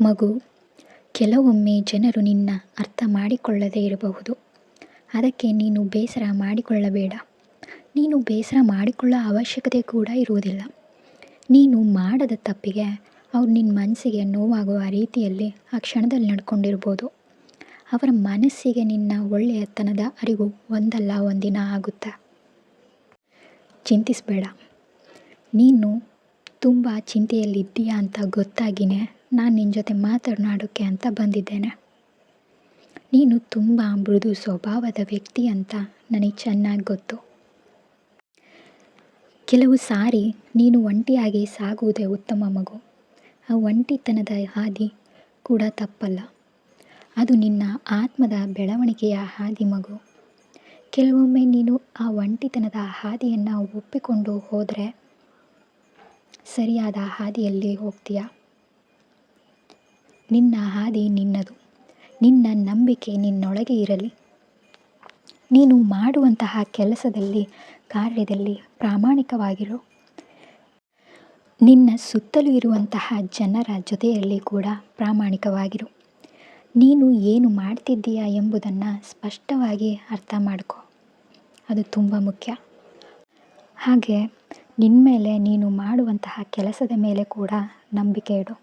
ಮಗು, ಕೆಲವೊಮ್ಮೆ ಜನರು ನಿನ್ನ ಅರ್ಥ ಮಾಡಿಕೊಳ್ಳದೇ ಇರಬಹುದು. ಅದಕ್ಕೆ ನೀನು ಬೇಸರ ಮಾಡಿಕೊಳ್ಳಬೇಡ. ನೀನು ಬೇಸರ ಮಾಡಿಕೊಳ್ಳೋ ಅವಶ್ಯಕತೆ ಕೂಡ ಇರುವುದಿಲ್ಲ. ನೀನು ಮಾಡದ ತಪ್ಪಿಗೆ ಅವ್ರು ನಿನ್ನ ಮನಸ್ಸಿಗೆ ನೋವಾಗುವ ರೀತಿಯಲ್ಲಿ ಆ ಕ್ಷಣದಲ್ಲಿ ನಡ್ಕೊಂಡಿರ್ಬೋದು. ಅವರ ಮನಸ್ಸಿಗೆ ನಿನ್ನ ಒಳ್ಳೆಯತನದ ಅರಿವು ಒಂದಲ್ಲ ಒಂದಿನ ಆಗುತ್ತೆ. ಚಿಂತಿಸಬೇಡ. ನೀನು ತುಂಬ ಚಿಂತೆಯಲ್ಲಿದ್ದೀಯಾ ಅಂತ ಗೊತ್ತಾಗಿಯೇ ನಾನು ನಿನ್ನ ಜೊತೆ ಮಾತನಾಡೋಕ್ಕೆ ಅಂತ ಬಂದಿದ್ದೇನೆ. ನೀನು ತುಂಬ ಮೃದು ಸ್ವಭಾವದ ವ್ಯಕ್ತಿ ಅಂತ ನನಗೆ ಚೆನ್ನಾಗಿ ಗೊತ್ತು. ಕೆಲವು ಸಾರಿ ನೀನು ಒಂಟಿಯಾಗಿ ಸಾಗುವುದೇ ಉತ್ತಮ ಮಗು. ಆ ಒಂಟಿತನದ ಹಾದಿ ಕೂಡ ತಪ್ಪಲ್ಲ. ಅದು ನಿನ್ನ ಆತ್ಮದ ಬೆಳವಣಿಗೆಯ ಹಾದಿ ಮಗು. ಕೆಲವೊಮ್ಮೆ ನೀನು ಆ ಒಂಟಿತನದ ಹಾದಿಯನ್ನು ಒಪ್ಪಿಕೊಂಡು ಹೋದರೆ ಸರಿಯಾದ ಹಾದಿಯಲ್ಲಿ ಹೋಗ್ತೀಯ. ನಿನ್ನ ಹಾದಿ ನಿನ್ನದು. ನಿನ್ನ ನಂಬಿಕೆ ನಿನ್ನೊಳಗೆ ಇರಲಿ. ನೀನು ಮಾಡುವಂತಹ ಕೆಲಸದಲ್ಲಿ, ಕಾರ್ಯದಲ್ಲಿ ಪ್ರಾಮಾಣಿಕವಾಗಿರು. ನಿನ್ನ ಸುತ್ತಲೂ ಇರುವಂತಹ ಜನರ ಜೊತೆಯಲ್ಲಿ ಕೂಡ ಪ್ರಾಮಾಣಿಕವಾಗಿರು. ನೀನು ಏನು ಮಾಡ್ತಿದ್ದೀಯಾ ಎಂಬುದನ್ನು ಸ್ಪಷ್ಟವಾಗಿ ಅರ್ಥ ಮಾಡ್ಕೊ. ಅದು ತುಂಬ ಮುಖ್ಯ. ಹಾಗೆ ನಿನ್ನ ಮೇಲೆ, ನೀನು ಮಾಡುವಂತಹ ಕೆಲಸದ ಮೇಲೆ ಕೂಡ ನಂಬಿಕೆ ಇಡು.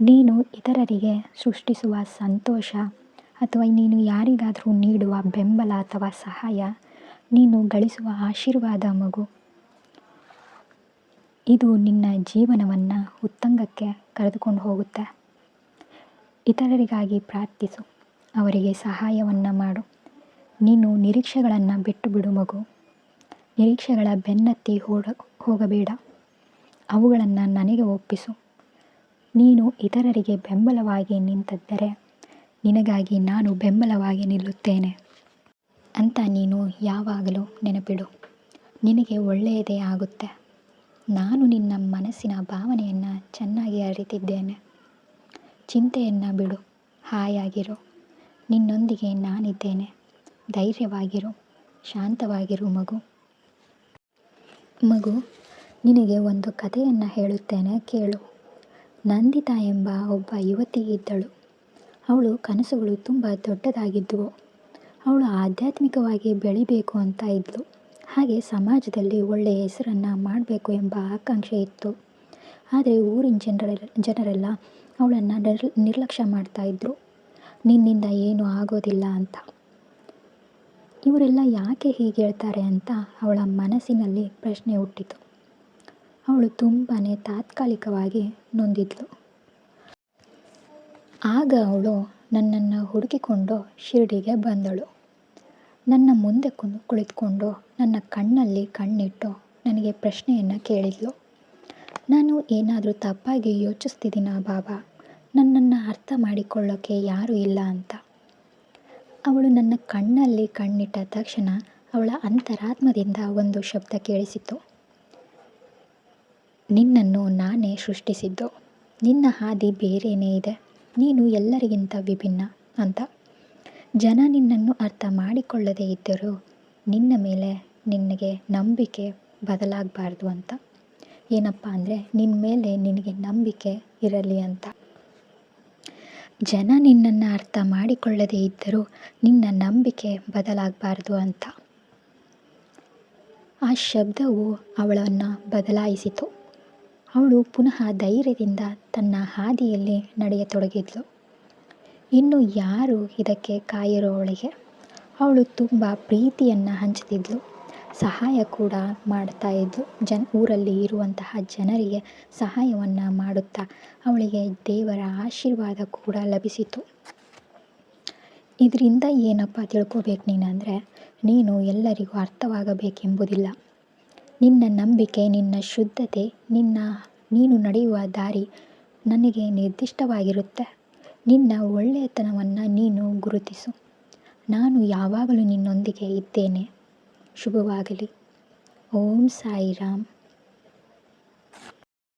ನೀನು ಇತರರಿಗೆ ಸೃಷ್ಟಿಸುವ ಸಂತೋಷ ಅಥವಾ ನೀನು ಯಾರಿಗಾದರೂ ನೀಡುವ ಬೆಂಬಲ ಅಥವಾ ಸಹಾಯ, ನೀನು ಗಳಿಸುವ ಆಶೀರ್ವಾದ ಮಗು, ಇದು ನಿನ್ನ ಜೀವನವನ್ನು ಉತ್ತುಂಗಕ್ಕೆ ಕರೆದುಕೊಂಡು ಹೋಗುತ್ತೆ. ಇತರರಿಗಾಗಿ ಪ್ರಾರ್ಥಿಸು. ಅವರಿಗೆ ಸಹಾಯವನ್ನು ಮಾಡು. ನೀನು ನಿರೀಕ್ಷೆಗಳನ್ನು ಬಿಟ್ಟು ಬಿಡು ಮಗು. ನಿರೀಕ್ಷೆಗಳ ಬೆನ್ನತ್ತಿ ಹೋಗಬೇಡ. ಅವುಗಳನ್ನು ನನಗೆ ಒಪ್ಪಿಸು. ನೀನು ಇತರರಿಗೆ ಬೆಂಬಲವಾಗಿ ನಿಂತಿದ್ದರೆ ನಿನಗಾಗಿ ನಾನು ಬೆಂಬಲವಾಗಿ ನಿಲ್ಲುತ್ತೇನೆ ಅಂತ ನೀನು ಯಾವಾಗಲೂ ನೆನಪಿಡು. ನಿನಗೆ ಒಳ್ಳೆಯದೇ ಆಗುತ್ತೆ. ನಾನು ನಿನ್ನ ಮನಸ್ಸಿನ ಭಾವನೆಯನ್ನು ಚೆನ್ನಾಗಿ ಅರಿತಿದ್ದೇನೆ. ಚಿಂತೆಯನ್ನು ಬಿಡು. ಹಾಯಾಗಿರು. ನಿನ್ನೊಂದಿಗೆ ನಾನಿದ್ದೇನೆ. ಧೈರ್ಯವಾಗಿರು. ಶಾಂತವಾಗಿರು ಮಗು. ಮಗು, ನಿನಗೆ ಒಂದು ಕಥೆಯನ್ನು ಹೇಳುತ್ತೇನೆ, ಕೇಳು. ನಂದಿತಾ ಎಂಬ ಒಬ್ಬ ಯುವತಿ ಇದ್ದಳು. ಅವಳು ಕನಸುಗಳು ತುಂಬ ದೊಡ್ಡದಾಗಿದ್ದವು. ಅವಳು ಆಧ್ಯಾತ್ಮಿಕವಾಗಿ ಬೆಳಿಬೇಕು ಅಂತ ಇದ್ಳು. ಹಾಗೆ ಸಮಾಜದಲ್ಲಿ ಒಳ್ಳೆಯ ಹೆಸರನ್ನು ಮಾಡಬೇಕು ಎಂಬ ಆಕಾಂಕ್ಷೆ ಇತ್ತು. ಆದರೆ ಊರಿನ ಜನರೆಲ್ಲ ಅವಳನ್ನು ನಿರ್ಲಕ್ಷ್ಯ ಮಾಡ್ತಾಯಿದ್ರು. ನಿನ್ನಿಂದ ಏನೂ ಆಗೋದಿಲ್ಲ ಅಂತ. ಇವರೆಲ್ಲ ಯಾಕೆ ಹೀಗೆ ಹೇಳ್ತಾರೆ ಅಂತ ಅವಳ ಮನಸ್ಸಿನಲ್ಲಿ ಪ್ರಶ್ನೆ ಹುಟ್ಟಿತು. ಅವಳು ತುಂಬಾ ತಾತ್ಕಾಲಿಕವಾಗಿ ನೊಂದಿದ್ಳು. ಆಗ ಅವಳು ನನ್ನನ್ನು ಹುಡುಕಿಕೊಂಡು ಶಿರಡಿಗೆ ಬಂದಳು. ನನ್ನ ಮುಂದೆ ಕುಳಿತುಕೊಂಡು ನನ್ನ ಕಣ್ಣಲ್ಲಿ ಕಣ್ಣಿಟ್ಟು ನನಗೆ ಪ್ರಶ್ನೆಯನ್ನು ಕೇಳಿದ್ಳು. ನಾನು ಏನಾದರೂ ತಪ್ಪಾಗಿ ಯೋಚಿಸ್ತಿದ್ದೀನಾ ಬಾಬಾ? ನನ್ನನ್ನು ಅರ್ಥ ಮಾಡಿಕೊಳ್ಳೋಕ್ಕೆ ಯಾರೂ ಇಲ್ಲ ಅಂತ. ಅವಳು ನನ್ನ ಕಣ್ಣಲ್ಲಿ ಕಣ್ಣಿಟ್ಟ ತಕ್ಷಣ ಅವಳ ಅಂತರಾತ್ಮದಿಂದ ಒಂದು ಶಬ್ದ ಕೇಳಿಸಿತು. ನಿನ್ನನ್ನು ನಾನೇ ಸೃಷ್ಟಿಸಿದ್ದು. ನಿನ್ನ ಹಾದಿ ಬೇರೆಯೇ ಇದೆ. ನೀನು ಎಲ್ಲರಿಗಿಂತ ವಿಭಿನ್ನ ಅಂತ. ಜನ ನಿನ್ನನ್ನು ಅರ್ಥ ಮಾಡಿಕೊಳ್ಳದೇ ಇದ್ದರೂ ನಿನ್ನ ಮೇಲೆ ನಿನಗೆ ನಂಬಿಕೆ ಬದಲಾಗಬಾರ್ದು ಅಂತ. ಏನಪ್ಪ ಅಂದರೆ ನಿನ್ನ ಮೇಲೆ ನಿನಗೆ ನಂಬಿಕೆ ಇರಲಿ ಅಂತ. ಜನ ನಿನ್ನನ್ನು ಅರ್ಥ ಮಾಡಿಕೊಳ್ಳದೇ ಇದ್ದರೂ ನಿನ್ನ ನಂಬಿಕೆ ಬದಲಾಗಬಾರ್ದು ಅಂತ. ಆ ಶಬ್ದವು ಅವಳನ್ನು ಬದಲಾಯಿಸಿತು. ಅವಳು ಪುನಃ ಧೈರ್ಯದಿಂದ ತನ್ನ ಹಾದಿಯಲ್ಲಿ ನಡೆಯತೊಡಗಿದ್ಳು. ಇನ್ನು ಯಾರು ಇದಕ್ಕೆ ಕಾಯಿರೋವಳಿಗೆ. ಅವಳು ತುಂಬ ಪ್ರೀತಿಯನ್ನು ಹಂಚುತ್ತಿದ್ಳು. ಸಹಾಯ ಕೂಡ ಮಾಡ್ತಾ ಇದ್ಳು. ಊರಲ್ಲಿ ಇರುವಂತಹ ಜನರಿಗೆ ಸಹಾಯವನ್ನು ಮಾಡುತ್ತಾ ಅವಳಿಗೆ ದೇವರ ಆಶೀರ್ವಾದ ಕೂಡ ಲಭಿಸಿತು. ಇದರಿಂದ ಏನಪ್ಪ ತಿಳ್ಕೊಬೇಕು ನೀನಂದರೆ, ನೀನು ಎಲ್ಲರಿಗೂ ಅರ್ಥವಾಗಬೇಕೆಂಬುದಿಲ್ಲ. ನಿನ್ನ ನಂಬಿಕೆ, ನಿನ್ನ ಶುದ್ಧತೆ, ನೀನು ನಡೆಯುವ ದಾರಿ ನನಗೆ ನಿರ್ದಿಷ್ಟವಾಗಿರುತ್ತೆ. ನಿನ್ನ ಒಳ್ಳೆಯತನವನ್ನು ನೀನು ಗುರುತಿಸು. ನಾನು ಯಾವಾಗಲೂ ನಿನ್ನೊಂದಿಗೆ ಇದ್ದೇನೆ. ಶುಭವಾಗಲಿ. ಓಂ ಸಾಯಿರಾಮ್.